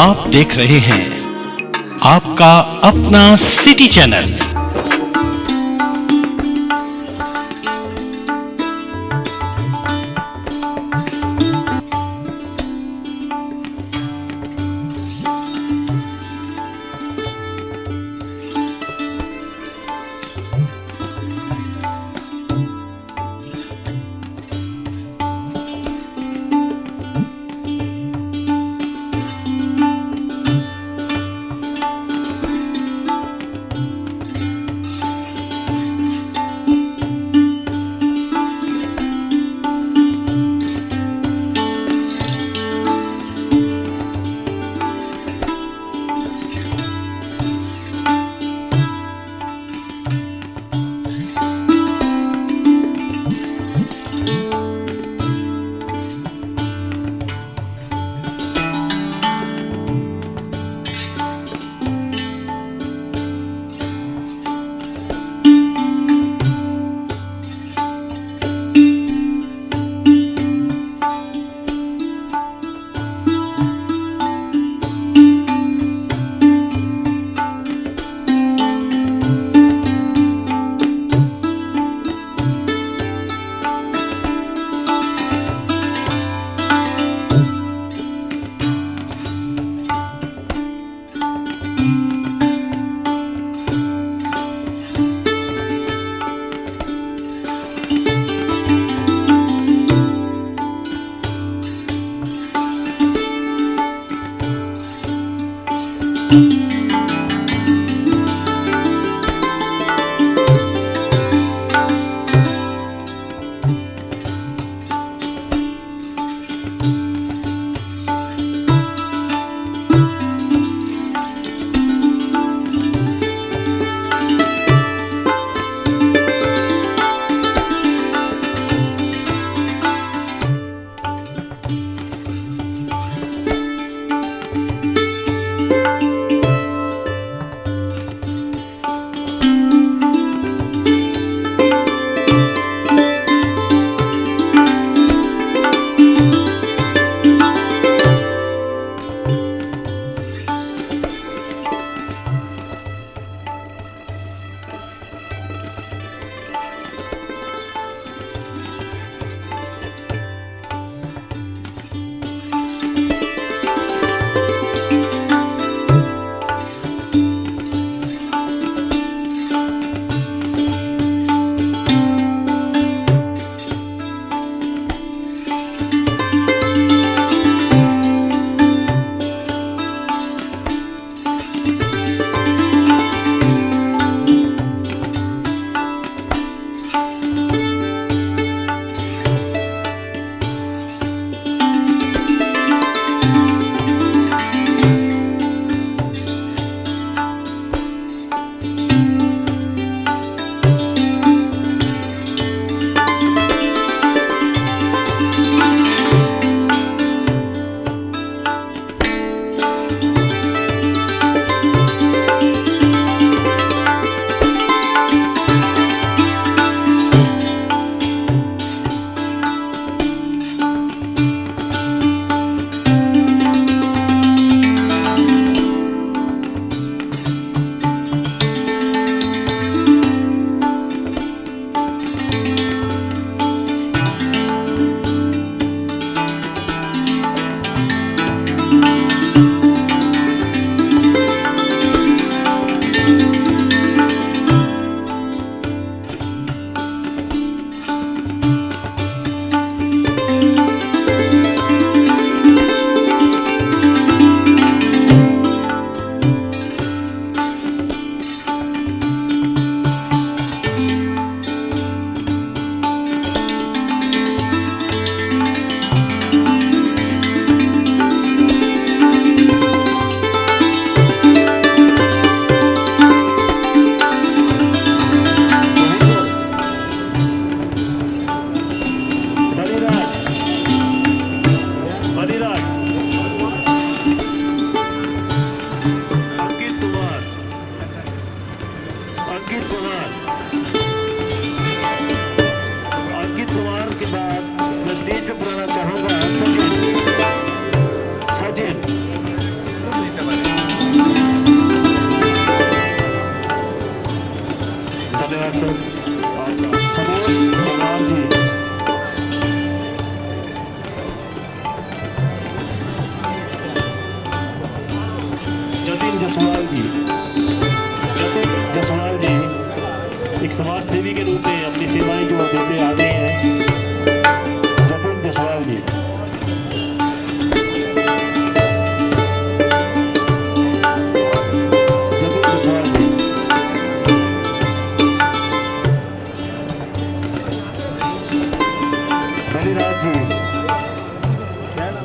आप देख रहे हैं आपका अपना सिटी चैनल।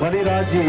बलिराज जी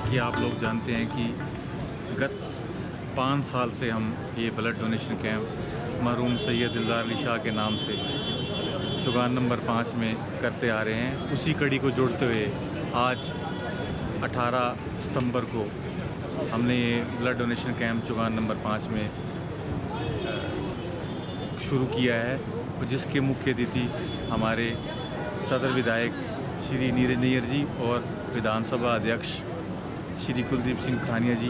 कि आप लोग जानते हैं कि गत 5 साल से हम ये ब्लड डोनेशन कैंप मरहूम सैयद दिलदार अली शाह के नाम से चुगान नंबर 5 में करते आ रहे हैं। उसी कड़ी को जोड़ते हुए आज 18 सितंबर को हमने ये ब्लड डोनेशन कैंप चुगान नंबर 5 में शुरू किया है और जिसके मुख्य अतिथि हमारे सदर विधायक श्री नीरज नैयर जी और विधानसभा अध्यक्ष श्री कुलदीप सिंह पठानिया जी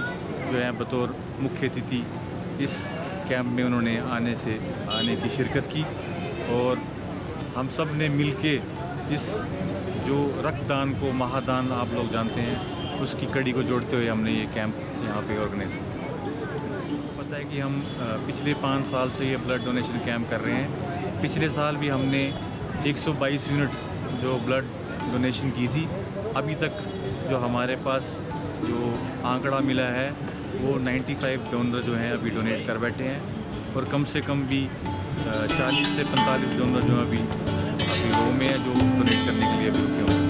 जो हैं बतौर मुख्य अतिथि इस कैंप में उन्होंने आने की शिरकत की और हम सब ने मिलके इस जो रक्तदान को महादान आप लोग जानते हैं उसकी कड़ी को जोड़ते हुए हमने ये कैंप यहाँ पे ऑर्गेनाइज किया। पता है कि हम पिछले 5 साल से ये ब्लड डोनेशन कैंप कर रहे हैं। पिछले साल भी हमने 122 यूनिट जो ब्लड डोनेशन की थी। अभी तक जो हमारे पास जो आंकड़ा मिला है वो 95 डोनर जो हैं अभी डोनेट कर बैठे हैं और कम से कम भी 40 से 45 डोनर जो अभी रो में है जो डोनेट करने के लिए अभी रुके हुए हैं।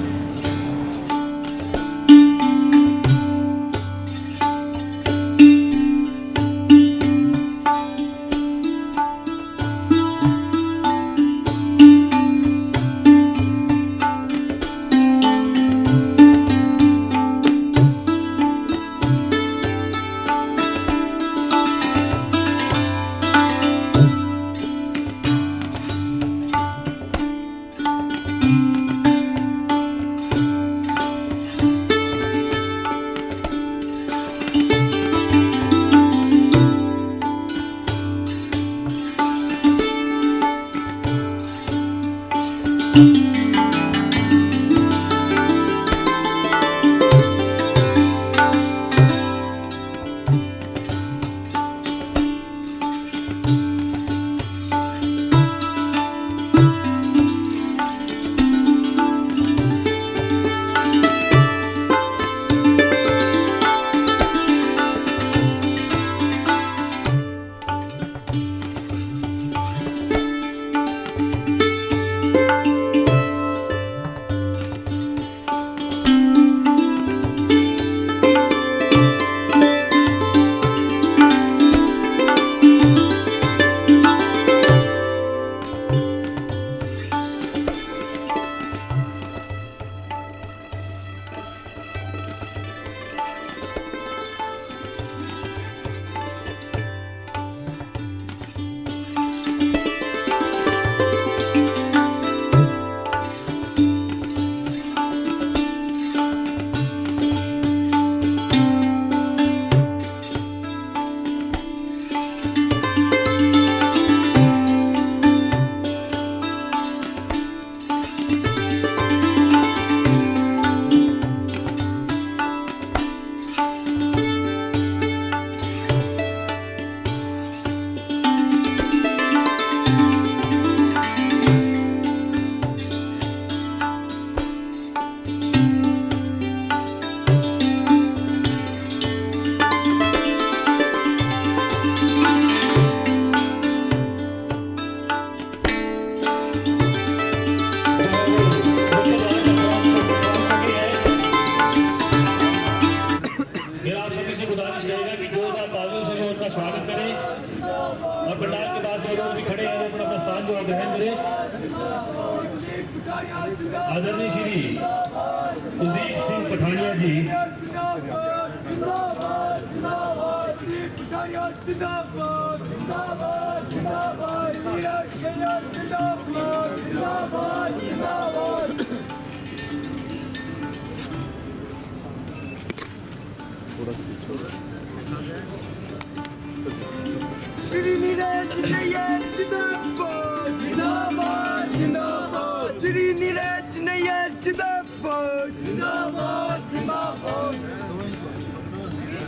से गुजारिश रहेगा कि जोरदार तालियों से जो उनका स्वागत करें और पंडाल के बाद जो लोग भी खड़े हैं वो अपना अपना स्थान जो ग्रहण करें। आदरणीय श्री कुलदीप सिंह पठानिया जी Shri Neeraj Nayyar Jindabad, Jindabad, Jindabad. Shri Neeraj Nayyar Jindabad, Jindabad, Jindabad. Shri Neeraj Nayyar हम सबके लिए बहुत ही गर्व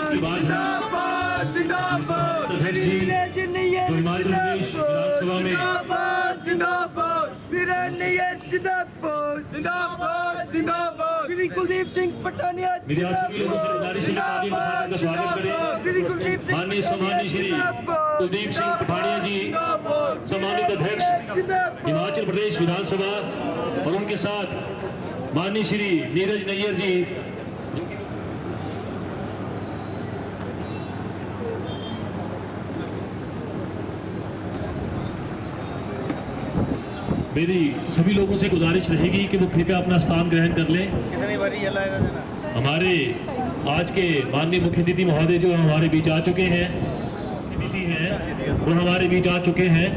की बात है। Jindabad, Jindabad. Shri Neeraj Nayyar जो हिमाचल प्रदेश विधानसभा में Jindabad, Jindabad. Neeraj Nayyar Jindabad, Jindabad, Jindabad. Shri Kuldeep Singh Patania मेरे आप सभी लोगों से गुजारिश है कि ताली बजाकर का स्वागत करें। Shri Kuldeep Singh माननीय सम्मानित श्री कुलदीप सिंह पठानिया जी सम्मानित अध्यक्ष हिमाचल प्रदेश विधानसभा और उनके साथ माननीय श्री नीरज नैयर जी मेरी सभी लोगों से गुजारिश रहेगी कि वो कृपया अपना स्थान ग्रहण कर लें। हमारे आज के माननीय मुख्य अतिथि महोदय जो हमारे बीच आ चुके हैं वो हमारे बीच आ चुके हैं।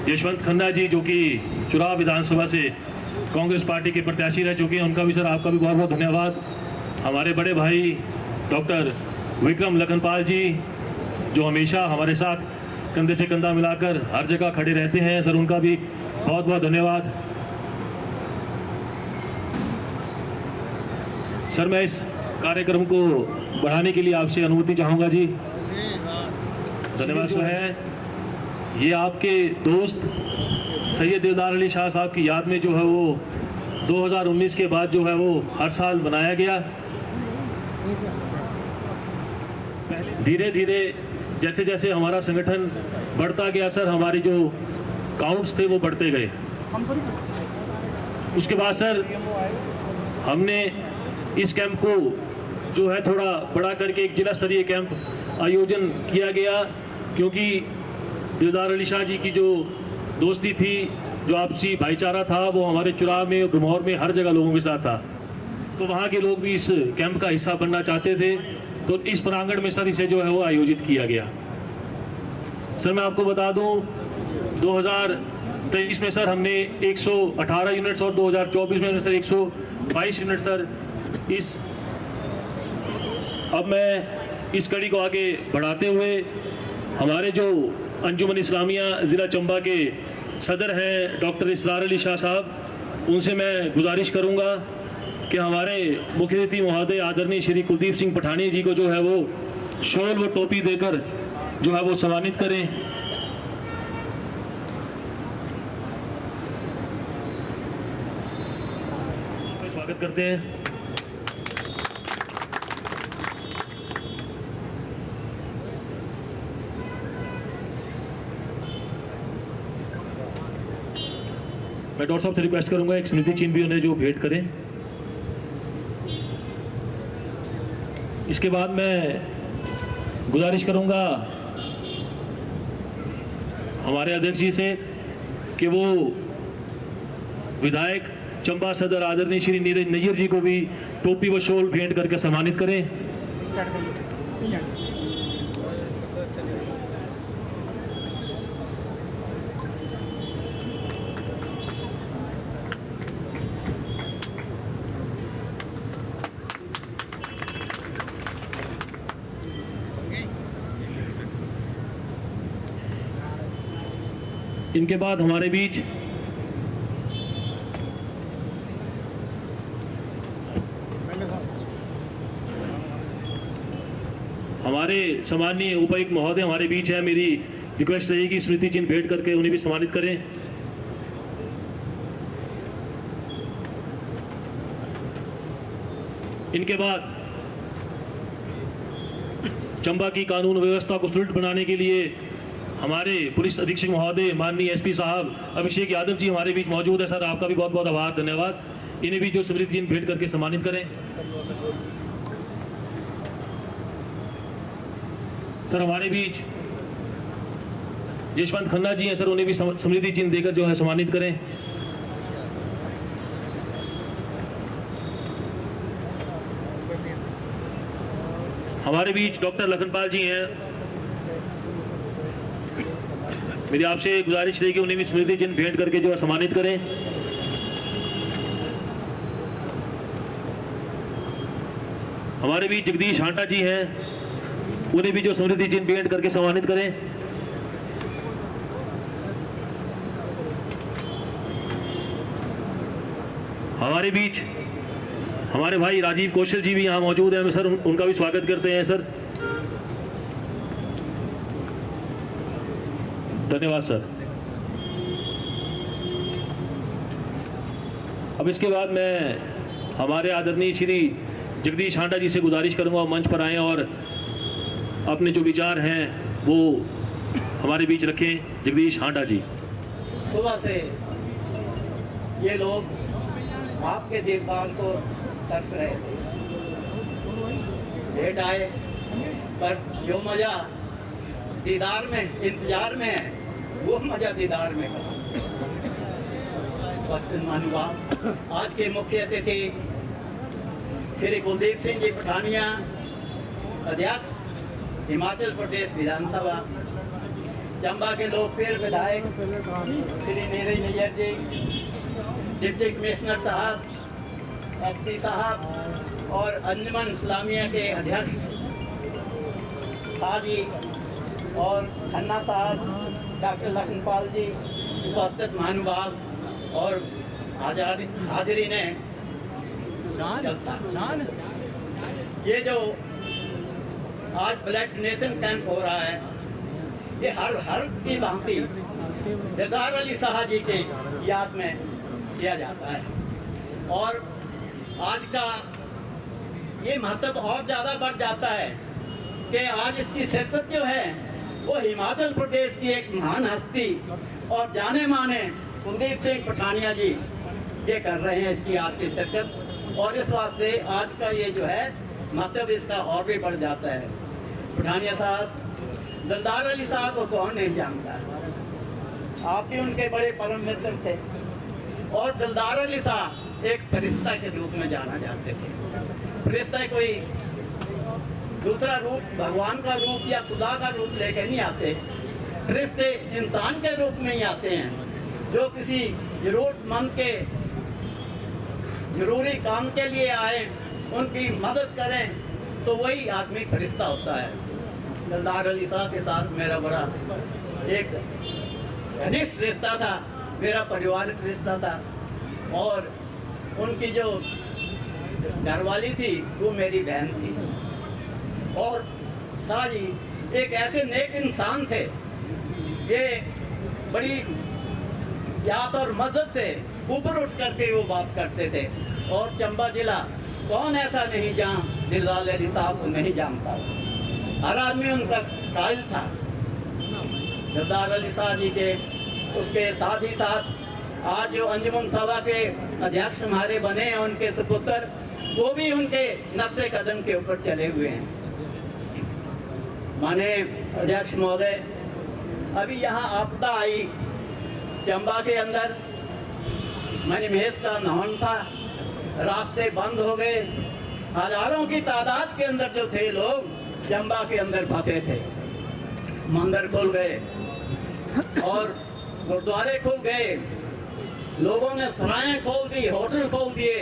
यशवंत खन्ना जी जो कि चुराव विधानसभा से कांग्रेस पार्टी के प्रत्याशी रह चुके हैं, उनका भी सर आपका भी बहुत बहुत धन्यवाद। हमारे बड़े भाई डॉक्टर विक्रम लखनपाल जी जो हमेशा हमारे साथ कंधे से कंधा मिलाकर हर जगह खड़े रहते हैं, सर उनका भी बहुत बहुत धन्यवाद। सर मैं इस कार्यक्रम को बढ़ाने के लिए आपसे अनुमति चाहूँगा जी। धन्यवाद सर। है ये आपके दोस्त सैयद दिलदार अली शाह साहब की याद में जो है वो 2019 के बाद जो है वो हर साल मनाया गया। धीरे धीरे जैसे जैसे हमारा संगठन बढ़ता गया सर हमारे जो काउंट्स थे वो बढ़ते गए। उसके बाद सर हमने इस कैंप को जो है थोड़ा बड़ा करके एक जिला स्तरीय कैंप आयोजन किया गया, क्योंकि दिलदार अली शाह जी की जो दोस्ती थी, जो आपसी भाईचारा था, वो हमारे चुराव में गुमौर में हर जगह लोगों के साथ था। तो वहाँ के लोग भी इस कैंप का हिस्सा बनना चाहते थे, तो इस प्रांगण में सर इसे जो है वो आयोजित किया गया। सर मैं आपको बता दूं 2023 में सर हमने 118 यूनिट्स और 2024 में सर 122 यूनिट सर इस अब मैं इस कड़ी को आगे बढ़ाते हुए हमारे जो अंजुमन इस्लामिया ज़िला चंबा के सदर हैं डॉक्टर इसरार अली शाह साहब, उनसे मैं गुजारिश करूंगा कि हमारे मुख्य अतिथि महोदय आदरणीय श्री कुलदीप सिंह पठानिया जी को जो है वो शॉल व टोपी देकर जो है वो सम्मानित करें। स्वागत करते हैं। मैं डॉक्टर साहब से रिक्वेस्ट करूंगा एक स्मृति चिन्ह भी उन्हें जो भेंट करें। इसके बाद मैं गुजारिश करूंगा हमारे अध्यक्ष जी से कि वो विधायक चंबा सदर आदरणीय श्री नीरज नैयर जी को भी टोपी व शॉल भेंट करके सम्मानित करें। इनके बाद हमारे बीच हमारे सम्माननीय उपायुक्त महोदय हमारे बीच है। मेरी रिक्वेस्ट रहेगी स्मृति चिन्ह भेंट करके उन्हें भी सम्मानित करें। इनके बाद चंबा की कानून व्यवस्था को सुदृढ़ बनाने के लिए हमारे पुलिस अधीक्षक महोदय माननीय एसपी साहब अभिषेक यादव जी हमारे बीच मौजूद है। सर आपका भी बहुत बहुत आभार, धन्यवाद। इन्हें भी जो स्मृति चिन्ह भेंट करके सम्मानित करें। सर हमारे बीच यशवंत खन्ना जी हैं, सर उन्हें भी स्मृति चिन्ह देकर जो है सम्मानित करें। हमारे बीच डॉक्टर लखनपाल जी हैं, मेरी आपसे गुजारिश रही कि उन्हें भी स्मृति चिन्ह भेंट करके जो है सम्मानित करें। हमारे बीच जगदीश हांटा जी हैं, उन्हें भी जो स्मृति चिन्ह भेंट करके सम्मानित करें। हमारे बीच हमारे भाई राजीव कौशल जी भी यहाँ मौजूद हैं, सर उनका भी स्वागत करते हैं सर। धन्यवाद सर। अब इसके बाद मैं हमारे आदरणीय श्री जगदीश हांटा जी से गुजारिश करूंगा मंच पर आएं और अपने जो विचार हैं वो हमारे बीच रखें। जगदीश हांटा जी। सुबह से ये लोग आपके देखभाल को तरस रहे थे, लेट आए, पर जो मज़ा दीदार में इंतजार में है वो मज़ा दीदार में है। महानुभाव, आज के मुख्य अतिथि श्री कुलदीप सिंह जी पठानिया, अध्यक्ष हिमाचल प्रदेश विधानसभा, चंबा के लोकप्रिय विधायक श्री नीरज नैयर जी, डिप्टी कमिश्नर साहब, एसपी साहब और अंजुमन इस्लामिया के अध्यक्ष शाहजी और खन्ना साहब, डॉक्टर लखनपाल जी, उपस्थित महानुभाव और हाजिरीन ने, ये जो आज ब्लड डोनेशन कैंप हो रहा है ये हर की भांति दिलदार अली शाह जी के याद में किया जाता है और आज का ये महत्व और ज़्यादा बढ़ जाता है कि आज इसकी शिरकत जो है वो हिमाचल प्रदेश की एक महान हस्ती और जाने माने कुलदीप सिंह पठानिया जी ये कर रहे हैं इसकी आज की शिरकत और इस वास्ते आज का ये जो है महत्व इसका और भी बढ़ जाता है। पठानिया साहब, दिलदार अली साहब को कौन नहीं जानता है, आप भी उनके बड़े परम मित्र थे और दिलदार अली साहब एक फरिश्ता के रूप में जाना जाते थे। फरिश्ता कोई दूसरा रूप, भगवान का रूप या खुदा का रूप लेके नहीं आते, फरिश्ते इंसान के रूप में ही आते हैं जो किसी जरूरतमंद के जरूरी काम के लिए आए, उनकी मदद करें तो वही आदमी फरिश्ता होता है। दिलदार अली साहब के साथ मेरा बड़ा एक घनिष्ठ रिश्ता था, मेरा पारिवारिक रिश्ता था और उनकी जो घरवाली थी वो मेरी बहन थी और शाह जी एक ऐसे नेक इंसान थे, ये बड़ी जात और मजहब से ऊपर उठ करके वो बात करते थे और चंबा जिला कौन ऐसा नहीं जहाँ दिलदार अली साहब को नहीं जानता, हर आदमी उनका कायल था। दिलदार अली शाह जी के उसके साथ ही साथ आज जो अंजुमन सभा के अध्यक्ष हमारे बने हैं उनके सुपुत्र वो भी उनके नक्शे कदम के ऊपर चले हुए हैं। माने अध्यक्ष महोदय, अभी यहाँ आपदा आई चंबा के अंदर, मणिमहेश का नहन था, रास्ते बंद हो गए, हजारों की तादाद के अंदर जो थे लोग चंबा के अंदर फंसे थे, मंदिर खुल गए और गुरुद्वारे खुल गए, लोगों ने सराएं खोल दी, होटल खोल दिए,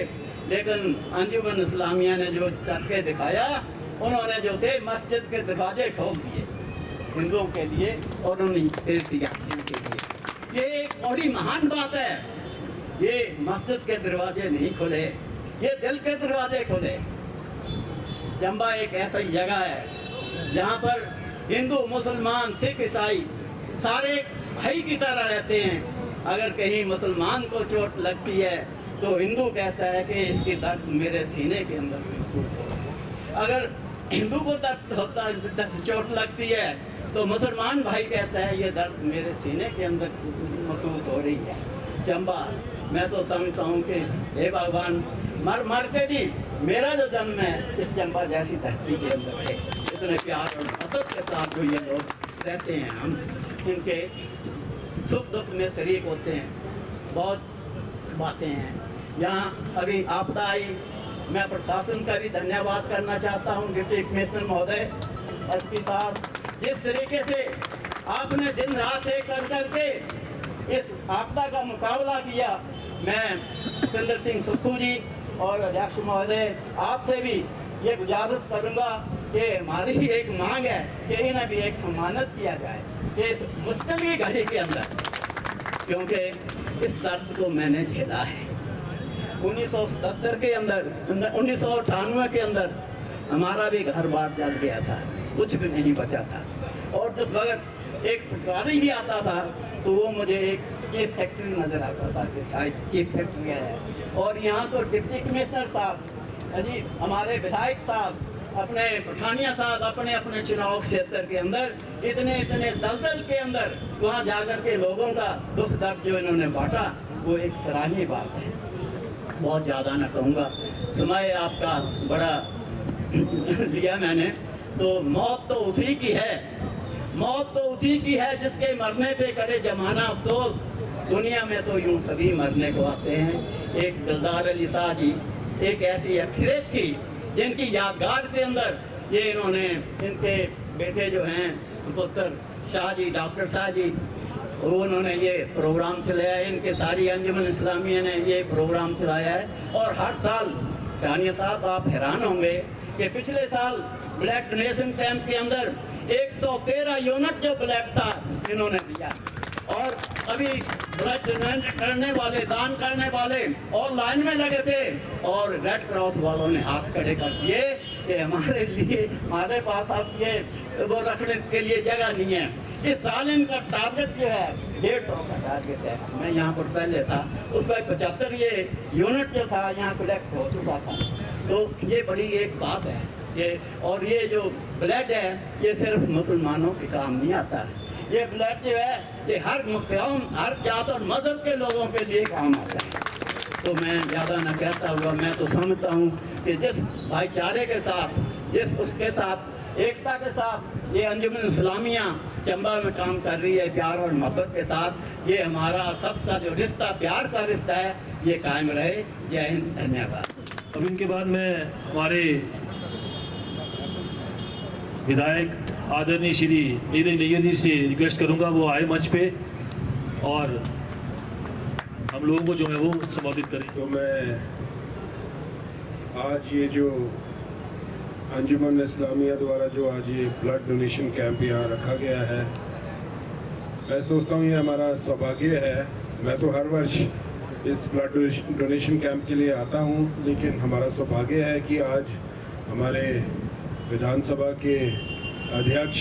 लेकिन अंजुमन इस्लामिया ने जो करके दिखाया, उन्होंने जो थे मस्जिद के दरवाजे खोल दिए हिंदुओं के लिए और उन्हें तीर्थ यात्रियों के लिए। ये एक बड़ी महान बात है, ये मस्जिद के दरवाजे नहीं खुले, ये दिल के दरवाजे खुले। चंबा एक ऐसी जगह है जहाँ पर हिंदू, मुसलमान, सिख, ईसाई सारे एक भाई की तरह रहते हैं। अगर कहीं मुसलमान को चोट लगती है तो हिंदू कहता है कि इसकी दर्द मेरे सीने के अंदर महसूस हो रही है। अगर हिंदू को दर्द होता है, चोट लगती है, तो मुसलमान भाई कहता है ये दर्द मेरे सीने के अंदर महसूस हो रही है। चंबा, मैं तो समझता हूँ कि हे भगवान, मर मर के भी मेरा जो जन्म है इस चंबा जैसी धरती के अंदर है। इतने प्यार और मोहब्बत के साथ जो ये लोग रहते हैं, हम इनके सुख दुख में शरीक होते हैं। बहुत बातें हैं। यहाँ अभी आपदा आई, मैं प्रशासन का भी धन्यवाद करना चाहता हूँ, डिप्टी कमिश्नर महोदय, एसपी साहब, जिस तरीके से आपने दिन रात एक कर करके इस आपदा का मुकाबला किया। मैं सिकंदर सिंह सुक्खू जी और अध्यक्ष महोदय आपसे भी ये गुजारिश करूँगा कि हमारी ही एक मांग है कि इन्हें भी एक सम्मानित किया जाए कि इस मुश्किल की घड़ी के अंदर, क्योंकि इस दर्द को मैंने झेला है। 1977 के अंदर, 1998 के अंदर हमारा भी घर बार जल गया था, कुछ भी नहीं बचा था। और जिस वक्त एक पटवारी भी आता था तो वो मुझे एक चीफ सेक्रेटरी नजर आता था कि शायद चीफ सेक्रेटरी है। और यहाँ तो डिप्टी कमिश्नर साहब जी, हमारे विधायक साहब, अपने पठानिया साहब अपने अपने चुनाव क्षेत्र के अंदर इतने इतने दलदल के अंदर वहाँ जाकर के लोगों का दुख दर्द जो इन्होंने बांटा, वो एक सराहनीय बात है। बहुत ज़्यादा ना कहूँगा, समय आपका बड़ा लिया मैंने। तो मौत तो उसी की है, मौत तो उसी की है जिसके मरने पे करे जमाना अफसोस। दुनिया में तो यूं सभी मरने को आते हैं। एक दिलदार अली शाह जी एक ऐसी एक्सरेज थी जिनकी यादगार के अंदर ये इन्होंने, इनके बेटे जो हैं सुपुत्र शाह जी, डॉक्टर शाह जी, वो उन्होंने ये प्रोग्राम चलाया है। इनके सारी अंजुमन इस्लामिया ने ये प्रोग्राम चलाया है। और हर साल रानिया साहब आप हैरान होंगे कि पिछले साल ब्लड डोनेशन कैंप के अंदर 113 यूनिट जो ब्लड था इन्होंने दिया। और अभी ब्लड डोनेट करने वाले, दान करने वाले और लाइन में लगे थे और रेड क्रॉस वालों ने हाथ खड़े कर दिए कि हमारे लिए, हमारे पास अब ये वो रखने के लिए जगह नहीं है। इस साल इनका टारगेट जो है 150 का टारगेट है। मैं यहाँ पर पहले था, उसका 75 ये यूनिट जो था यहाँ कलेक्ट हो चुका था। तो ये बड़ी एक बात है ये। और ये जो ब्लड है ये सिर्फ मुसलमानों के काम नहीं आता है। ये ब्लड जो है ये हर मुकाम, हर जात और मजहब के लोगों के लिए काम आता है। तो मैं ज़्यादा न कहता हुआ, मैं तो समझता हूँ कि जिस भाईचारे के साथ, जिस उसके साथ एकता के साथ ये अंजुमन इस्लामिया चंबा में काम कर रही है, प्यार और मोहब्बत के साथ, ये हमारा सबका जो रिश्ता, प्यार का रिश्ता है, ये कायम रहे। जय हिंद, धन्यवाद। अब इनके बाद मैं हमारे विधायक आदरणीय श्री नीरज नैयर जी से रिक्वेस्ट करूंगा वो आए मंच पे और हम लोगों को जो है वो संबोधित करें। तो मैं आज ये जो अंजुमन इस्लामिया द्वारा जो आज ये ब्लड डोनेशन कैंप यहाँ रखा गया है, मैं सोचता हूँ ये हमारा सौभाग्य है। मैं तो हर वर्ष इस ब्लड डोनेशन कैंप के लिए आता हूँ, लेकिन हमारा सौभाग्य है कि आज हमारे विधानसभा के अध्यक्ष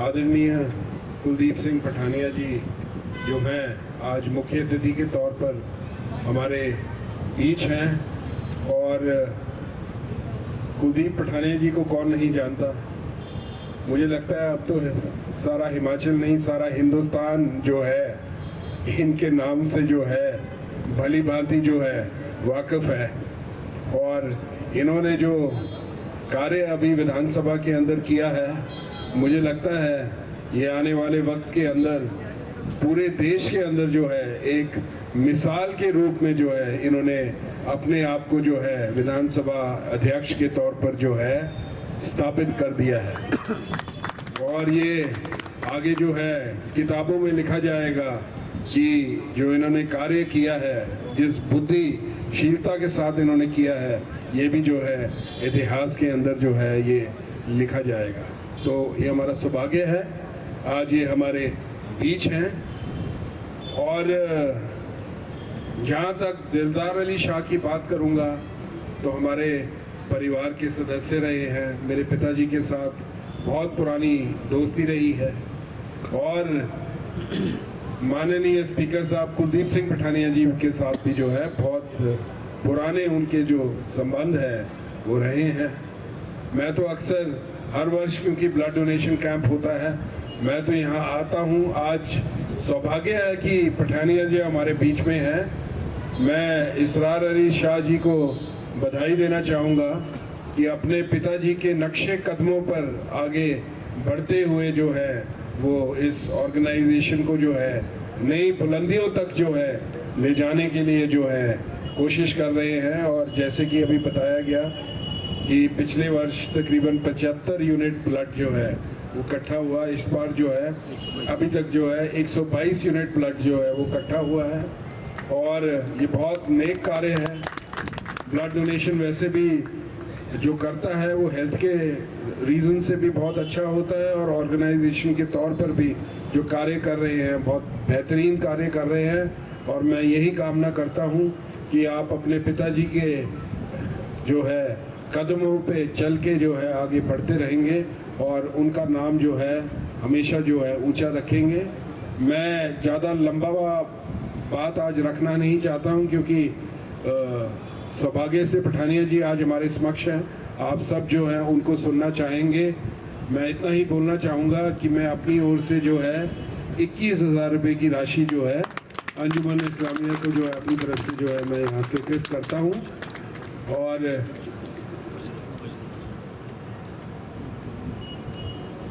आदरणीय कुलदीप सिंह पठानिया जी जो हैं आज मुख्य अतिथि के तौर पर हमारे बीच हैं। और कुलदीप पठानिया जी को कौन नहीं जानता। मुझे लगता है अब तो सारा हिमाचल नहीं, सारा हिंदुस्तान जो है इनके नाम से जो है भली भांति जो है वाकिफ है। और इन्होंने जो कार्य अभी विधानसभा के अंदर किया है, मुझे लगता है ये आने वाले वक्त के अंदर पूरे देश के अंदर जो है एक मिसाल के रूप में जो है इन्होंने अपने आप को जो है विधानसभा अध्यक्ष के तौर पर जो है स्थापित कर दिया है। और ये आगे जो है किताबों में लिखा जाएगा कि जो इन्होंने कार्य किया है, जिस बुद्धिशीलता के साथ इन्होंने किया है, ये भी जो है इतिहास के अंदर जो है ये लिखा जाएगा। तो ये हमारा सौभाग्य है आज ये हमारे बीच हैं। और जहाँ तक दिलदार अली शाह की बात करूँगा तो हमारे परिवार के सदस्य रहे हैं, मेरे पिताजी के साथ बहुत पुरानी दोस्ती रही है। और माननीय स्पीकर साहब कुलदीप सिंह पठानिया जी के साथ भी जो है बहुत पुराने उनके जो संबंध है वो रहे हैं। मैं तो अक्सर हर वर्ष क्योंकि ब्लड डोनेशन कैंप होता है मैं तो यहाँ आता हूँ। आज सौभाग्य है कि पठानिया जी हमारे बीच में हैं। मैं इसरार अली शाह जी को बधाई देना चाहूँगा कि अपने पिताजी के नक्शे कदमों पर आगे बढ़ते हुए जो है वो इस ऑर्गेनाइजेशन को जो है नई बुलंदियों तक जो है ले जाने के लिए जो है कोशिश कर रहे हैं। और जैसे कि अभी बताया गया कि पिछले वर्ष तकरीबन 75 यूनिट ब्लड जो है वो इकट्ठा हुआ। इस बार जो है अभी तक जो है 122 यूनिट ब्लड जो है वो इकट्ठा हुआ है और ये बहुत नेक कार्य है। ब्लड डोनेशन वैसे भी जो करता है वो हेल्थ के रीज़न से भी बहुत अच्छा होता है और ऑर्गेनाइजेशन के तौर पर भी जो कार्य कर रहे हैं बहुत बेहतरीन कार्य कर रहे हैं। और मैं यही कामना करता हूँ कि आप अपने पिताजी के जो है कदमों पे चल के जो है आगे बढ़ते रहेंगे और उनका नाम जो है हमेशा जो है ऊंचा रखेंगे। मैं ज़्यादा लंबा बात आज रखना नहीं चाहता हूं क्योंकि सौभाग्य से पठानिया जी आज हमारे समक्ष हैं। आप सब जो है उनको सुनना चाहेंगे। मैं इतना ही बोलना चाहूँगा कि मैं अपनी ओर से जो है 21,000 रुपये की राशि जो है अंजुमन इस्लामिया को जो है अपनी तरफ से जो है मैं यहाँ स्वीकृत करता हूँ।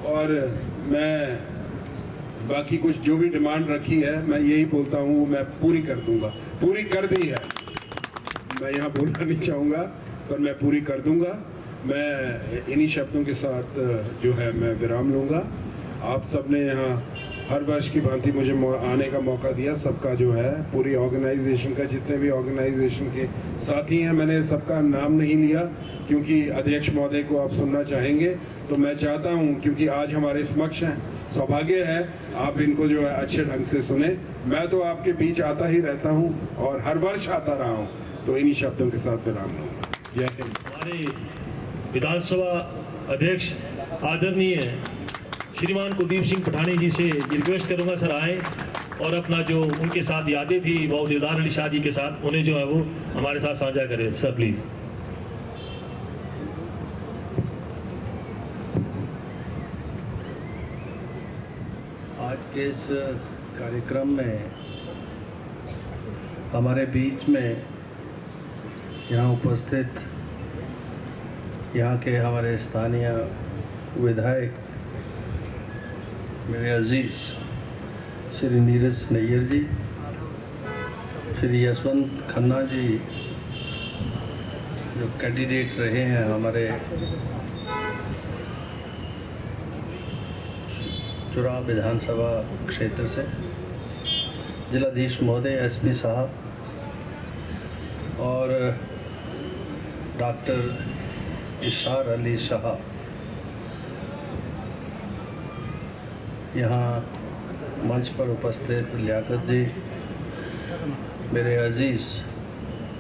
और मैं बाकी कुछ जो भी डिमांड रखी है मैं यही बोलता हूँ मैं पूरी कर दूंगा। पूरी कर दी है, मैं यहाँ बोलना नहीं चाहूँगा पर मैं पूरी कर दूंगा। मैं इन्हीं शब्दों के साथ जो है मैं विराम लूँगा। आप सब ने यहाँ हर वर्ष की भांति मुझे आने का मौका दिया। सबका जो है पूरी ऑर्गेनाइजेशन का जितने भी ऑर्गेनाइजेशन के साथी हैं मैंने सबका नाम नहीं लिया क्योंकि अध्यक्ष महोदय को आप सुनना चाहेंगे। तो मैं चाहता हूं क्योंकि आज हमारे समक्ष हैं, सौभाग्य है आप इनको जो है अच्छे ढंग से सुने। मैं तो आपके बीच आता ही रहता हूं और हर वर्ष आता रहा हूं। तो इन्हीं शब्दों के साथ विराम लूँगा। जय हिंद। हमारे विधानसभा अध्यक्ष आदरणीय श्रीमान कुलदीप सिंह पठानी जी से रिक्वेस्ट करूंगा सर आए और अपना जो उनके साथ यादें थी वो दिलदार अली शाह जी के साथ उन्हें जो है वो हमारे साथ साझा करें सर प्लीज़। आज के इस कार्यक्रम में हमारे बीच में यहाँ उपस्थित यहाँ के हमारे स्थानीय विधायक मेरे अजीज़ श्री नीरज नैयर जी, श्री यशवंत खन्ना जी जो कैंडिडेट रहे हैं हमारे चुनाव विधानसभा क्षेत्र से, जिलाधीश महोदय एसपी साहब और डॉक्टर इशार अली शाह, यहाँ मंच पर उपस्थित लियाकत जी, मेरे अजीज़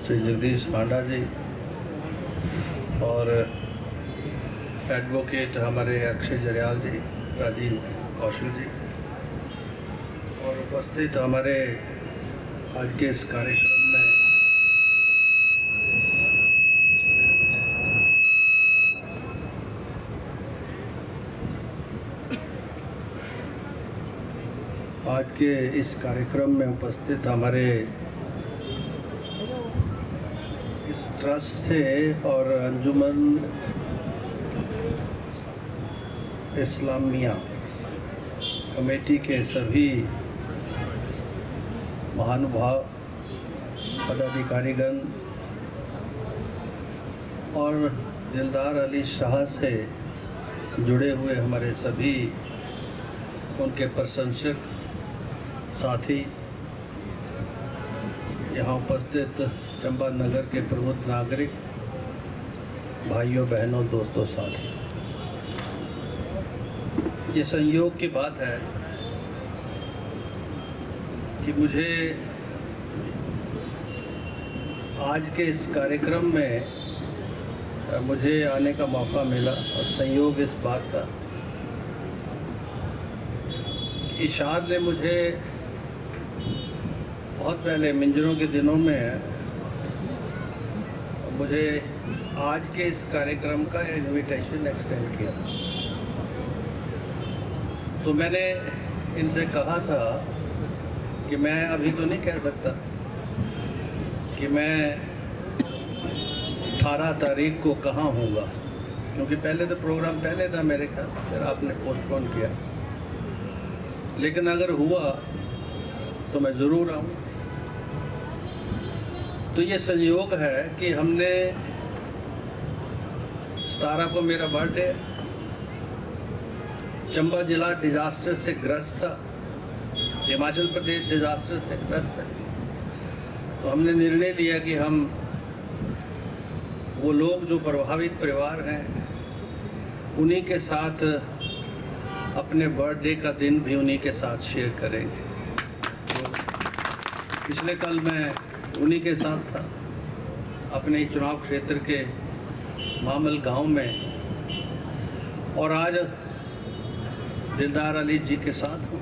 श्री जगदीश हांडा जी और एडवोकेट हमारे अक्षय जरियाल जी, राजीव कौशल जी और उपस्थित हमारे आज के इस कार्यक्रम में आज के इस कार्यक्रम में उपस्थित हमारे इस ट्रस्ट से और अंजुमन इस्लामिया कमेटी के सभी महानुभाव पदाधिकारीगण और दिलदार अली शाह से जुड़े हुए हमारे सभी उनके प्रशंसक साथी, यहाँ उपस्थित चंबा नगर के प्रबुद्ध नागरिक भाइयों बहनों दोस्तों साथी, ये संयोग की बात है कि मुझे आज के इस कार्यक्रम में मुझे आने का मौका मिला और संयोग इस बात का इशार ने मुझे बहुत पहले मिंजरों के दिनों में मुझे आज के इस कार्यक्रम का इनविटेशन एक्सटेंड किया, तो मैंने इनसे कहा था कि मैं अभी तो नहीं कह सकता कि मैं 18 तारीख को कहाँ होऊंगा, क्योंकि पहले तो प्रोग्राम पहले था मेरे ख्याल, फिर आपने पोस्टपोन किया। लेकिन अगर हुआ तो मैं ज़रूर आऊँ। तो ये संयोग है कि हमने 17 को मेरा बर्थडे, चंबा जिला डिजास्टर से ग्रस्त था, हिमाचल प्रदेश डिजास्टर से ग्रस्त है, तो हमने निर्णय लिया कि हम वो लोग जो प्रभावित परिवार हैं उन्हीं के साथ अपने बर्थडे का दिन भी उन्हीं के साथ शेयर करेंगे। तो पिछले कल मैं उन्हीं के साथ था अपने ही चुनाव क्षेत्र के मामल गांव में, और आज दिलदार अली जी के साथ हूँ।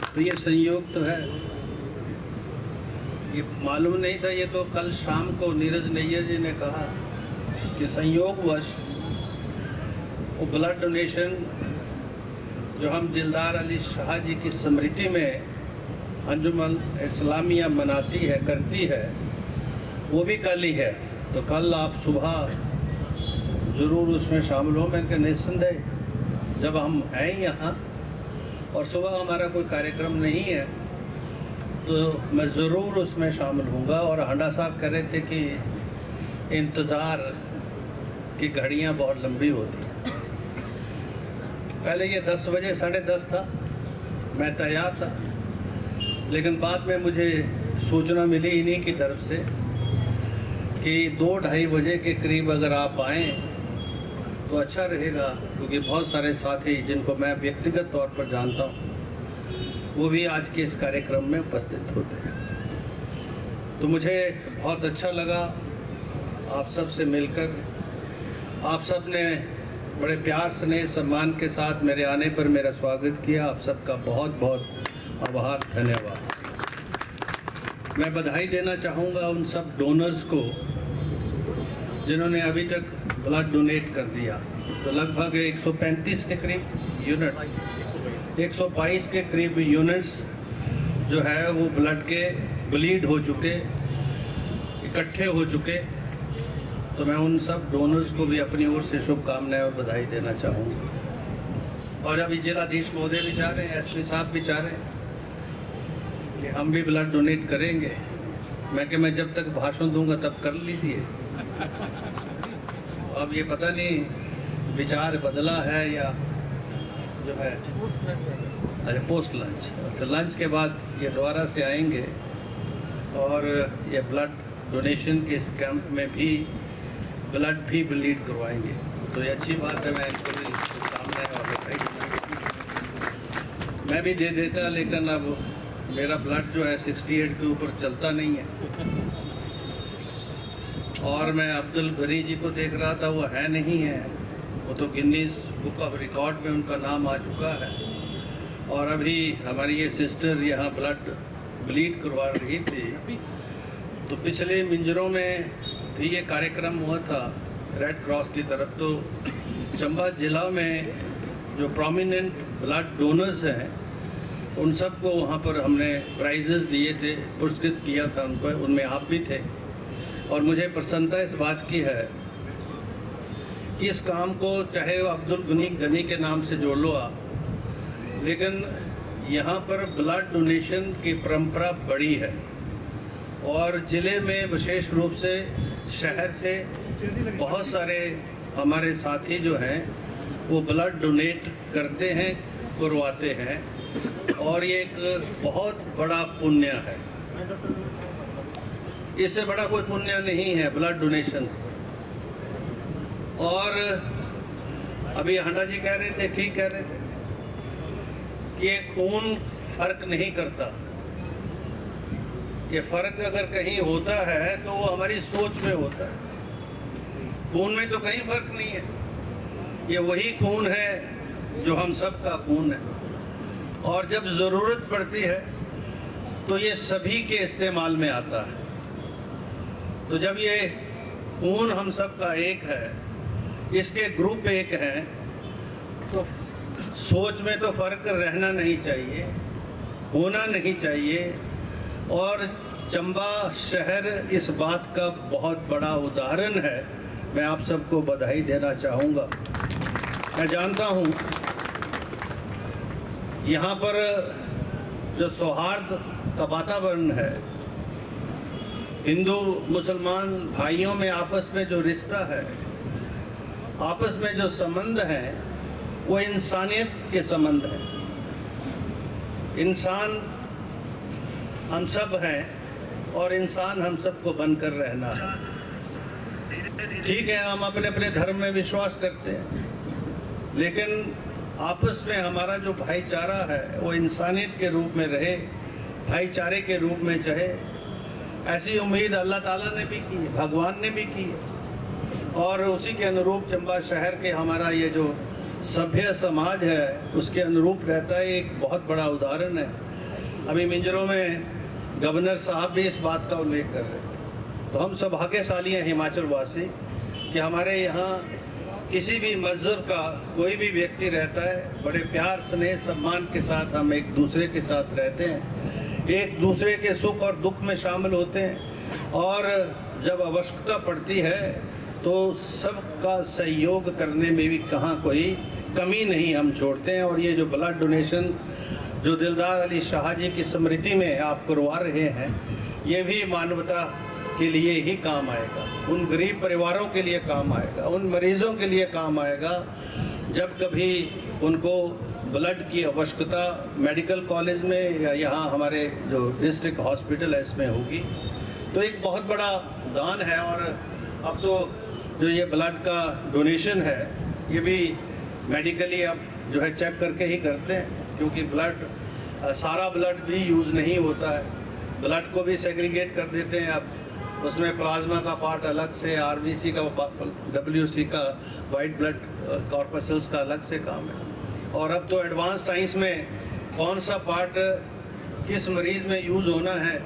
तो ये संयोग तो है, ये मालूम नहीं था। ये तो कल शाम को नीरज नैयर जी ने कहा कि संयोगवश वो ब्लड डोनेशन जो हम दिलदार अली शाह जी की स्मृति में अंजुमन इस्लामिया मनाती है, करती है, वो भी कल ही है। तो कल आप सुबह ज़रूर उसमें शामिल हो। मैंने कहा निस्संदेह, जब हम हैं यहाँ और सुबह हमारा कोई कार्यक्रम नहीं है तो मैं ज़रूर उसमें शामिल होऊंगा। और हंडा साहब कह रहे थे कि इंतज़ार की घड़ियाँ बहुत लंबी होती हैं। पहले ये 10 बजे 10:30 था, मैं तैयार था, लेकिन बाद में मुझे सूचना मिली इन्हीं की तरफ से कि 2-2:30 बजे के करीब अगर आप आएँ तो अच्छा रहेगा, क्योंकि बहुत सारे साथी जिनको मैं व्यक्तिगत तौर पर जानता हूँ वो भी आज के इस कार्यक्रम में उपस्थित होते हैं। तो मुझे बहुत अच्छा लगा आप सब से मिलकर। आप सब ने बड़े प्यार स्नेह सम्मान के साथ मेरे आने पर मेरा स्वागत किया। आप सबका बहुत बहुत आभार, धन्यवाद। मैं बधाई देना चाहूँगा उन सब डोनर्स को जिन्होंने अभी तक ब्लड डोनेट कर दिया। तो लगभग 135 के करीब यूनिट, 122 के करीब यूनिट्स जो है वो ब्लड के ब्लीड हो चुके, इकट्ठे हो चुके। तो मैं उन सब डोनर्स को भी अपनी ओर से शुभकामनाएं और बधाई देना चाहूँगा। और अभी जिलाधीश महोदय भी चाह रहे हैं, एसपी साहब भी चाह रहे हैं कि हम भी ब्लड डोनेट करेंगे। मैं जब तक भाषण दूंगा तब कर लीजिए। अब ये पता नहीं विचार बदला है या जो है, अरे पोस्ट लंच, तो लंच के बाद ये दोबारा से आएंगे और ये ब्लड डोनेशन के इस कैंप में भी ब्लड भी ब्लीड करवाएंगे। तो ये अच्छी बात है, मैं इनको भी शुभकामनाएं और बधाई। मैं भी दे देता, लेकिन अब मेरा ब्लड जो है 68 के ऊपर चलता नहीं है। और मैं अब्दुल गनी जी को देख रहा था, वो है नहीं है, वो तो गिनीज बुक ऑफ रिकॉर्ड में उनका नाम आ चुका है। और अभी हमारी ये सिस्टर यहाँ ब्लड ब्लीड करवा रही थी, तो पिछले मिंजरों में भी ये कार्यक्रम हुआ था रेड क्रॉस की तरफ। तो चंबा जिला में जो प्रोमिनेंट ब्लड डोनर्स हैं उन सबको वहाँ पर हमने प्राइजेस दिए थे, पुरस्कृत किया था उनको, उनमें आप भी थे। और मुझे प्रसन्नता इस बात की है कि इस काम को चाहे वो अब्दुल गनी के नाम से जोड़ लो आप, लेकिन यहाँ पर ब्लड डोनेशन की परंपरा बड़ी है। और ज़िले में विशेष रूप से शहर से बहुत सारे हमारे साथी जो हैं वो ब्लड डोनेट करते हैं, करवाते हैं, और ये एक बहुत बड़ा पुण्य है। इससे बड़ा कोई पुण्य नहीं है ब्लड डोनेशन। और अभी हंडा जी कह रहे थे, ठीक कह रहे थे कि ये खून फर्क नहीं करता। ये फर्क अगर कहीं होता है तो वो हमारी सोच में होता है। खून में तो कहीं फर्क नहीं है, ये वही खून है जो हम सब का खून है। और जब ज़रूरत पड़ती है तो ये सभी के इस्तेमाल में आता है। तो जब ये खून हम सब का एक है, इसके ग्रुप एक हैं, तो सोच में तो फ़र्क रहना नहीं चाहिए, होना नहीं चाहिए। और चंबा शहर इस बात का बहुत बड़ा उदाहरण है। मैं आप सबको बधाई देना चाहूँगा। मैं जानता हूँ यहाँ पर जो सौहार्द का वातावरण है, हिंदू मुसलमान भाइयों में आपस में जो रिश्ता है, आपस में जो संबंध है, वो इंसानियत के संबंध है। इंसान हम सब हैं और इंसान हम सबको बनकर रहना है। ठीक है, हम अपने अपने धर्म में विश्वास करते हैं, लेकिन आपस में हमारा जो भाईचारा है वो इंसानियत के रूप में रहे, भाईचारे के रूप में चाहे। ऐसी उम्मीद अल्लाह ताला ने भी की है, भगवान ने भी की है, और उसी के अनुरूप चंबा शहर के हमारा ये जो सभ्य समाज है उसके अनुरूप रहता है। एक बहुत बड़ा उदाहरण है। अभी मिंजरों में गवर्नर साहब भी इस बात का उल्लेख कर रहे हैं। तो हम सौभाग्यशाली हैं हिमाचल वासी कि हमारे यहाँ किसी भी मज़हब का कोई भी व्यक्ति रहता है, बड़े प्यार स्नेह सम्मान के साथ हम एक दूसरे के साथ रहते हैं, एक दूसरे के सुख और दुख में शामिल होते हैं, और जब आवश्यकता पड़ती है तो सबका सहयोग करने में भी कहाँ कोई कमी नहीं हम छोड़ते हैं। और ये जो ब्लड डोनेशन जो दिलदार अली शाह जी की स्मृति में आप करवा रहे हैं, ये भी मानवता के लिए ही काम आएगा, उन गरीब परिवारों के लिए काम आएगा, उन मरीजों के लिए काम आएगा जब कभी उनको ब्लड की आवश्यकता मेडिकल कॉलेज में या यहाँ हमारे जो डिस्ट्रिक्ट हॉस्पिटल है इसमें होगी। तो एक बहुत बड़ा दान है। और अब तो जो ये ब्लड का डोनेशन है ये भी मेडिकली अब जो है चेक करके ही करते हैं, क्योंकि ब्लड सारा ब्लड भी यूज़ नहीं होता है। ब्लड को भी सेग्रीगेट कर देते हैं अब, उसमें प्लाज्मा का पार्ट अलग से, आरबीसी का, डब्ल्यूसी का, वाइट ब्लड कॉर्पसल्स का अलग से काम है। और अब तो एडवांस साइंस में कौन सा पार्ट किस मरीज़ में यूज़ होना है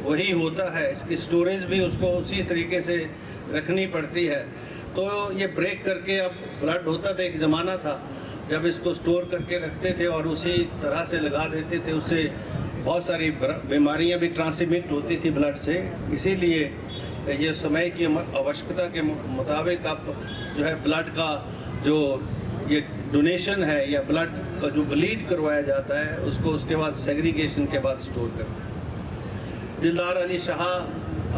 वही होता है। इसकी स्टोरेज भी उसको उसी तरीके से रखनी पड़ती है। तो ये ब्रेक करके अब ब्लड होता था, एक ज़माना था जब इसको स्टोर करके रखते थे और उसी तरह से लगा देते थे, उससे बहुत सारी बीमारियां भी ट्रांसमिट होती थी ब्लड से। इसीलिए ये समय की आवश्यकता के मुताबिक अब जो है ब्लड का जो ये डोनेशन है या ब्लड का जो ब्लीड करवाया जाता है उसको उसके बाद सेग्रीगेशन के बाद स्टोर करते हैं। दिलदार अली शाह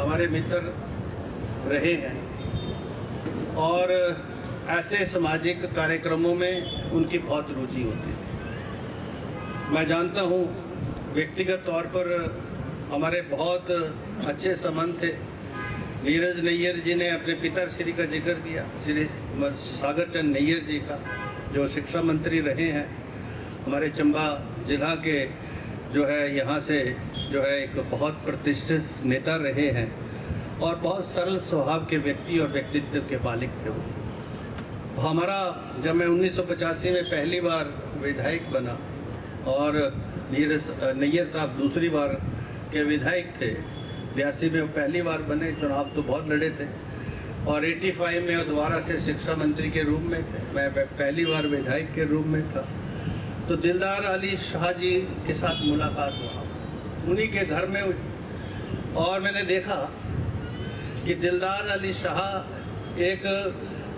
हमारे मित्र रहे हैं और ऐसे सामाजिक कार्यक्रमों में उनकी बहुत रुचि होती है। मैं जानता हूँ व्यक्तिगत तौर पर हमारे बहुत अच्छे संबंध थे। नीरज नैयर जी ने अपने पिताश्री का जिक्र किया, श्री सागर चंद नैयर जी का, जो शिक्षा मंत्री रहे हैं, हमारे चंबा जिला के जो है यहाँ से जो है एक बहुत प्रतिष्ठित नेता रहे हैं और बहुत सरल स्वभाव के व्यक्ति और व्यक्तित्व के मालिक थे वो। हमारा जब मैं 1985 में पहली बार विधायक बना और नीरज नैयर साहब दूसरी बार के विधायक थे, 82 में वो पहली बार बने, चुनाव तो बहुत लड़े थे, और 85 में वो दोबारा से शिक्षा मंत्री के रूप में थे, मैं पहली बार विधायक के रूप में था। तो दिलदार अली शाह जी के साथ मुलाकात हुआ, उन्हीं के घर में हुई, और मैंने देखा कि दिलदार अली शाह एक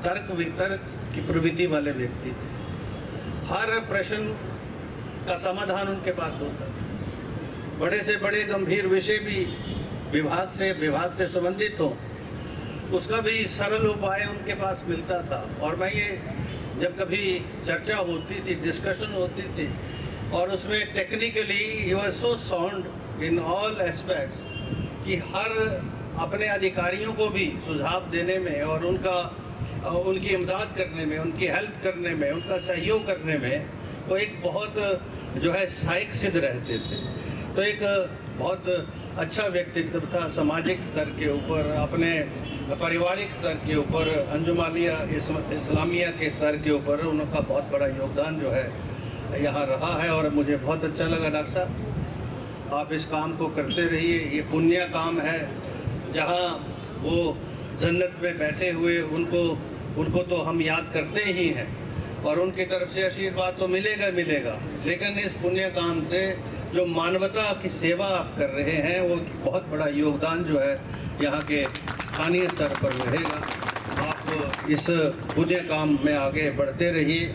तर्क वितर्क की प्रवृत्ति वाले व्यक्ति थे। हर प्रश्न का समाधान उनके पास होता था। बड़े से बड़े गंभीर विषय भी विभाग से संबंधित हो, उसका भी सरल उपाय उनके पास मिलता था। और मैं ये जब कभी चर्चा होती थी, डिस्कशन होती थी, और उसमें technically he was so sound in all aspects कि हर अपने अधिकारियों को भी सुझाव देने में और उनकी इमदाद करने में, उनकी हेल्प करने में, उनका सहयोग करने में वो एक बहुत जो है सहायक सिद्ध रहते थे। तो एक बहुत अच्छा व्यक्तित्व था। सामाजिक स्तर के ऊपर, अपने पारिवारिक स्तर के ऊपर, अंजुमानिया इस्लामिया के स्तर के ऊपर उनका बहुत बड़ा योगदान जो है यहाँ रहा है और मुझे बहुत अच्छा लगा। डॉक्टर साहब, आप इस काम को करते रहिए। ये पुण्य काम है, जहाँ वो जन्नत में बैठे हुए उनको तो हम याद करते ही हैं और उनकी तरफ से आशीर्वाद तो मिलेगा मिलेगा, लेकिन इस पुण्य काम से जो मानवता की सेवा आप कर रहे हैं वो बहुत बड़ा योगदान जो है यहाँ के स्थानीय स्तर पर रहेगा। आप इस पुण्य काम में आगे बढ़ते रहिए,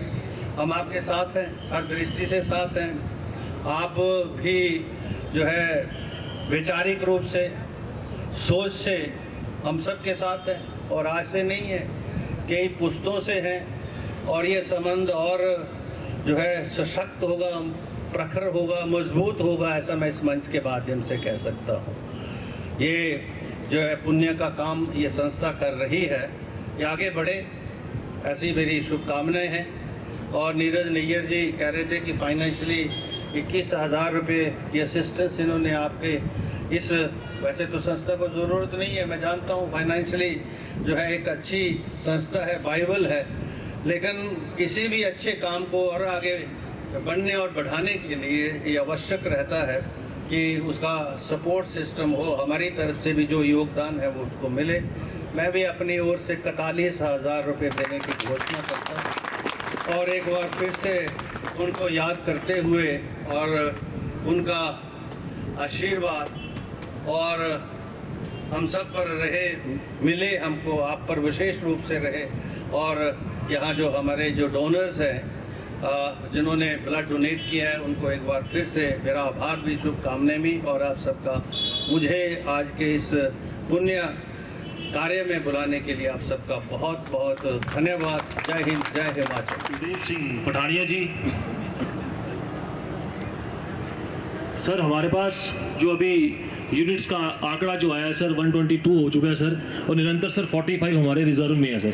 हम आपके साथ हैं, हर दृष्टि से साथ हैं। आप भी जो है वैचारिक रूप से, सोच से हम सब के साथ हैं और आज से नहीं है, कई पुश्तों से हैं और ये संबंध और जो है सशक्त होगा, प्रखर होगा, मजबूत होगा, ऐसा मैं इस मंच के माध्यम से कह सकता हूँ। ये जो है पुण्य का काम ये संस्था कर रही है, ये आगे बढ़े, ऐसी मेरी शुभकामनाएं हैं। और नीरज नैयर जी कह रहे थे कि फाइनेंशियली 21,000 रुपये की असिस्टेंस इन्होंने आपके इस, वैसे तो संस्था को ज़रूरत नहीं है, मैं जानता हूँ फाइनेंशियली जो है एक अच्छी संस्था है, बाइबल है, लेकिन किसी भी अच्छे काम को और आगे बढ़ने और बढ़ाने के लिए ये आवश्यक रहता है कि उसका सपोर्ट सिस्टम हो, हमारी तरफ से भी जो योगदान है वो उसको मिले। मैं भी अपनी ओर से 41,000 रुपये देने की घोषणा करता हूँ और एक बार फिर से उनको याद करते हुए और उनका आशीर्वाद और हम सब पर रहे, मिले हमको, आप पर विशेष रूप से रहे। और यहाँ जो हमारे जो डोनर्स हैं जिन्होंने ब्लड डोनेट किया है उनको एक बार फिर से मेरा आभार भी, शुभकामनाएं भी, और आप सबका मुझे आज के इस पुण्य कार्य में बुलाने के लिए आप सबका बहुत बहुत धन्यवाद। जय हिंद, जय हिमाचल। कुलदीप सिंह पठानिया जी। सर, हमारे पास जो अभी यूनिट्स का आंकड़ा जो आया है सर 122 हो चुका है सर, और निरंतर सर 45 हमारे रिजर्व में है सर।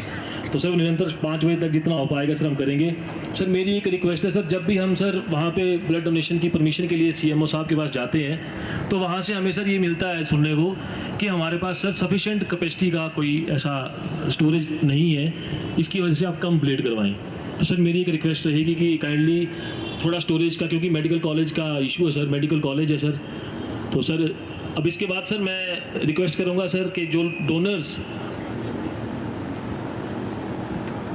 तो सर निरंतर 5 बजे तक जितना हो पाएगा सर हम करेंगे। सर मेरी एक रिक्वेस्ट है सर, जब भी हम सर वहाँ पे ब्लड डोनेशन की परमिशन के लिए CMO साहब के पास जाते हैं तो वहाँ से हमें सर ये मिलता है सुनने को कि हमारे पास सर सफिशेंट कैपेसिटी का कोई ऐसा स्टोरेज नहीं है, इसकी वजह से आप कम ब्लड करवाएं। तो सर मेरी एक रिक्वेस्ट रहेगी कि काइंडली थोड़ा स्टोरेज का, क्योंकि मेडिकल कॉलेज का इशू है सर, मेडिकल कॉलेज है सर। तो सर अब इसके बाद सर मैं रिक्वेस्ट करूंगा सर कि जो डोनर्स,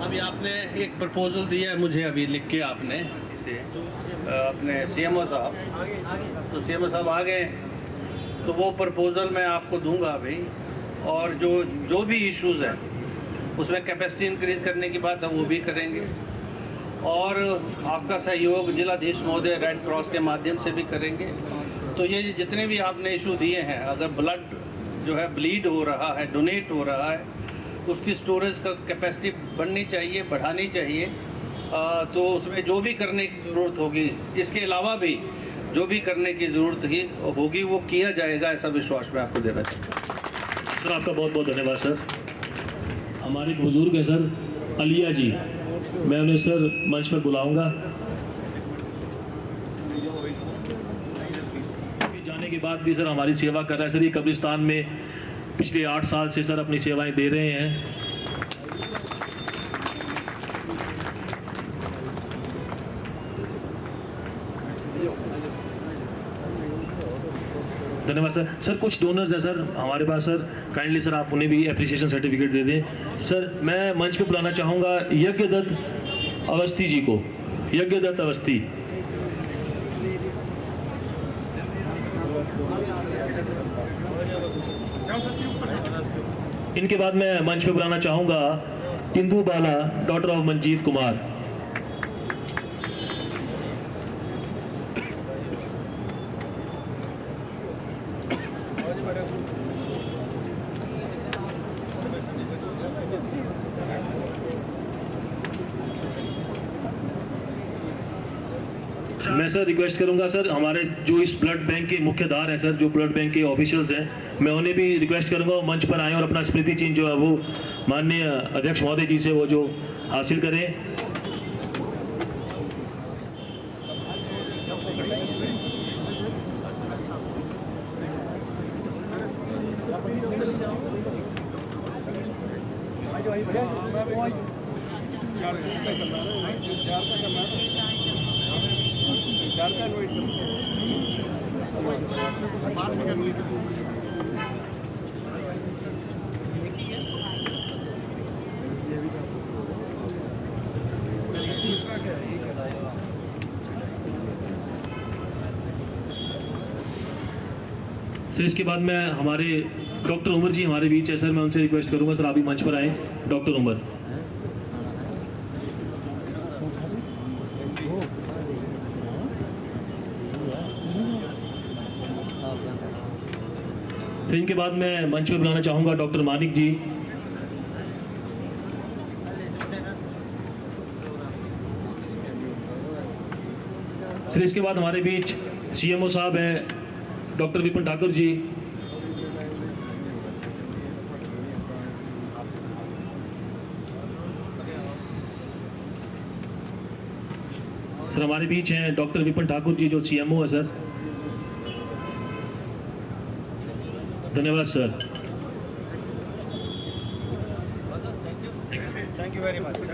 अभी आपने एक प्रपोजल दिया है मुझे, अभी लिख के आपने अपने CMO साहब, तो CMO साहब आ गए, तो वो प्रपोजल मैं आपको दूंगा अभी। और जो भी इश्यूज़ हैं उसमें कैपेसिटी इंक्रीज करने की बात है वो भी करेंगे, और आपका सहयोग जिलाधीश महोदय रेड क्रॉस के माध्यम से भी करेंगे। तो ये जितने भी आपने इशू दिए हैं, अगर ब्लड जो है ब्लीड हो रहा है, डोनेट हो रहा है, उसकी स्टोरेज का कैपेसिटी बढ़नी चाहिए, बढ़ानी चाहिए। तो उसमें जो भी करने की ज़रूरत होगी, इसके अलावा भी जो भी करने की ज़रूरत होगी वो किया जाएगा, ऐसा विश्वास मैं आपको देना चाहता हूँ। सर आपका बहुत बहुत धन्यवाद सर। हमारे एक बुजुर्ग हैं सर, अलिया जी, मैं उन्हें सर मंच पर बुलाऊंगा। जाने के बाद भी सर हमारी सेवा कर रहा है सर, ये कब्रिस्तान में पिछले 8 साल से सर अपनी सेवाएं दे रहे हैं। धन्यवाद सर। सर कुछ डोनर्स हैं सर हमारे पास सर, काइंडली सर आप उन्हें भी एप्रिसिएशन सर्टिफिकेट दे दें। सर मैं मंच पे बुलाना चाहूँगा यज्ञदत्त अवस्थी जी को, यज्ञदत्त अवस्थी। इनके बाद मैं मंच पे बुलाना चाहूँगा इंदु बाला, डॉटर ऑफ मंजीत कुमार। मैं सर रिक्वेस्ट करूंगा सर, हमारे जो इस ब्लड बैंक के मुख्यधार हैं सर, जो ब्लड बैंक के ऑफिशियल्स हैं, मैं उन्हें भी रिक्वेस्ट करूंगा मंच पर आएँ और अपना स्मृति चिन्ह जो है वो माननीय अध्यक्ष महोदय जी से वो जो हासिल करें। सर इसके बाद मैं हमारे डॉक्टर उमर जी हमारे बीच है सर, मैं उनसे रिक्वेस्ट करूंगा सर आप भी मंच पर आए। डॉक्टर उमर। सर इनके बाद मैं मंच पर बुलाना चाहूंगा डॉक्टर मानिक जी। सर इसके बाद हमारे बीच सीएमओ साहब हैं डॉक्टर विपिन ठाकुर जी। सर हमारे बीच हैं डॉक्टर विपिन ठाकुर जी जो सीएमओ है सर। धन्यवाद sir. Thank you very much.